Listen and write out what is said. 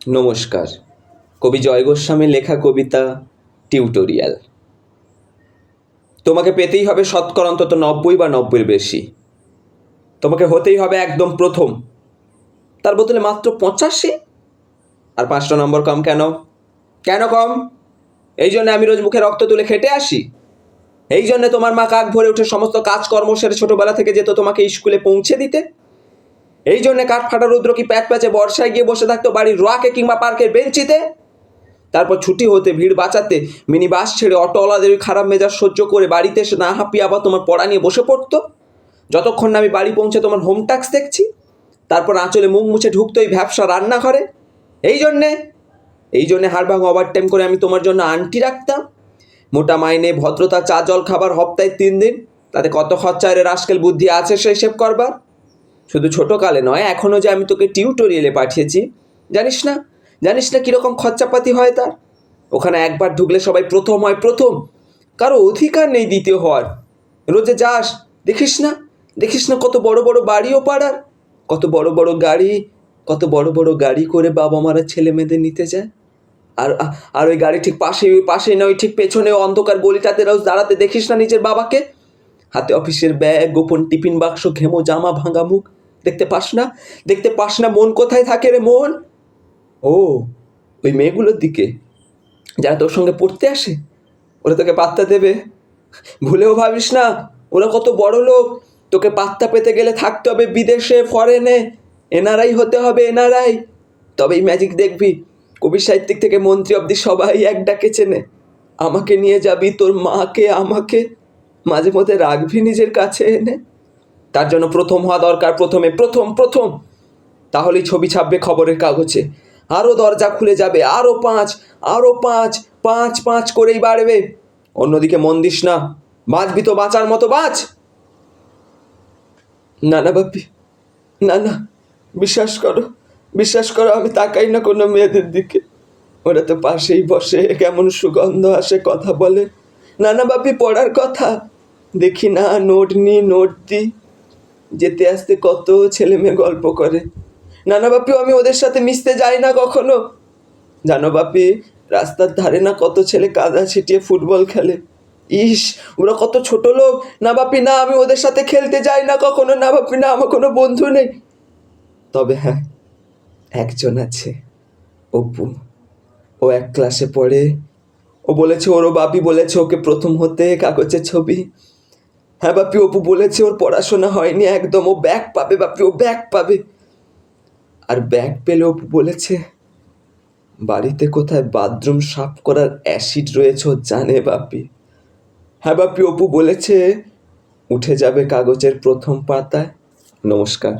নমস্কার। কবি জয় গোস্বামীর লেখা কবিতা টিউটোরিয়াল। তোমাকে পেতেই হবে শতকরা অন্তত 90 বা 90-এর বেশি। তোমাকে হতেই হবে একদম প্রথম, তার বদলে মাত্র 85। আর 5টা নম্বর কম কেন? কেন কম? এই জন্য আমি রোজ মুখে রক্ত তুলে খেটে আসি। এই জন্যে তোমার মা কাক ভরে উঠে সমস্ত কাজকর্ম সেরে ছোটবেলা থেকে যেত তোমাকে স্কুলে পৌঁছে দিতে। এই জন্যে কাঠ ফাটা রুদ্র কি প্যাচ প্যাচে বর্ষায় গিয়ে বসে থাকতো বাড়ির রোয়াকে কিংবা পার্কের বেঞ্চিতে। তারপর ছুটি হতে ভিড় বাঁচাতে মিনি বাস ছেড়ে অটোওয়ালাদের খারাপ মেজাজ সহ্য করে বাড়িতে এসে না হাঁপিয়ে আবার তোমার পড়া নিয়ে বসে পড়তো, যতক্ষণ না আমি বাড়ি পৌঁছে তোমার হোম টাস্ক দেখছি। তারপর আঁচলে মুখ মুছে ঢুকতো এই ভ্যাবসা রান্নাঘরে। এই জন্যে হাড় ভাঙা ওভার টাইম করে আমি তোমার জন্য আন্টি রাখতাম। মোটা মাইনে, ভদ্রতা, চা জল খাবার সপ্তাহে 3 দিন, তাতে কত খরচা রে রাস্কেল বুদ্ধি আছে সে হিসেব করবার। শুধু ছোটোকালে নয়, এখনও যে আমি তোকে টিউটোরিয়ালে পাঠিয়েছি, জানিস না কীরকম খরচাপাতি হয় তার। ওখানে একবার ঢুকলে সবাই প্রথম হয়, প্রথম, কারো অধিকার নেই দ্বিতীয় হওয়ার। রোজে যাস, দেখিস না কত বড় বড় বাড়িও পাড়ার, কত বড় বড় গাড়ি করে বাবা মারা ছেলে মেয়েদের নিতে যায়। আর ওই গাড়ি ঠিক পাশে নয়, ঠিক পেছনে অন্ধকার গলিটাতে রোজ দাঁড়াতে দেখিস না নিজের বাবাকে? হাতে অফিসের ব্যাগ, গোপন টিফিন বাক্স, ঘেমো জামা, ভাঙা মুখ। দেখতে পাস না মন কোথায় থাকে রে মন? ও, ওই মেয়েগুলোর দিকে যারা তোর সঙ্গে পড়তে আসে, ওরা তোকে পাত্তা দেবে? ভুলেও ভাবিস না ওরা কত বড় লোক। তোকে পাত্তা পেতে গেলে থাকতে হবে বিদেশে, ফরেনে, এনআরআই হতে হবে, এনআরআই। তবেই ম্যাজিক দেখবি। কবি সাহিত্যিক থেকে মন্ত্রী অবধি সবাই এক ডাকে চেনে। আমাকে নিয়ে যাবি, তোর মাকে আমাকে মাঝে মধ্যে রাখবি নিজের কাছে এনে। তার জন্য প্রথম হওয়া দরকার, প্রথম। তাহলেই ছবি ছাপবে খবরের কাগজে, আরও দরজা খুলে যাবে, আরও পাঁচ করেই বাড়বে। অন্যদিকে মন দিস না, বাঁচবি তো বাঁচার মতো বাঁচ। না বাপি, না, বিশ্বাস করো আমি তাকাই না কোনো মেয়েদের দিকে। ওরা তো পাশেই বসে, কেমন সুগন্ধ আসে, কথা বলে। না বাপি, পড়ার কথা দেখি না, নোট দিই, যেতে আসতে কত ছেলে মেয়ে গল্প করে। না বাপি, আমি ওদের সাথে মিশতে যাই না কখনো। জানো বাপি, রাস্তার ধারে না কত ছেলে কাদা ছিটিয়ে ফুটবল খেলে। ইস, ওরা কত ছোট লোক। না বাপি না, আমি ওদের সাথে খেলতে যাই না কখনো। না বাপি না, আমার কোনো বন্ধু নেই। তবে হ্যাঁ, একজন আছে, অপু। ও 1 ক্লাসে পড়ে। ও বলেছে, ওরও বাপি বলেছে ওকে প্রথম হতে, কাগজের ছবি। হ্যাঁ বাপি, অপু বলেছে ওর পড়াশোনা হয়নি একদম, ও ব্যাক পাবে বাপি, ও ব্যাক পাবে। আর ব্যাক পেলে অপু বলেছে বাড়িতে কোথায় বাথরুম সাফ করার অ্যাসিড রয়েছে ও জানে বাপি। হ্যাঁ বাপি, অপু বলেছে উঠে যাবে কাগজের প্রথম পাতায়। নমস্কার।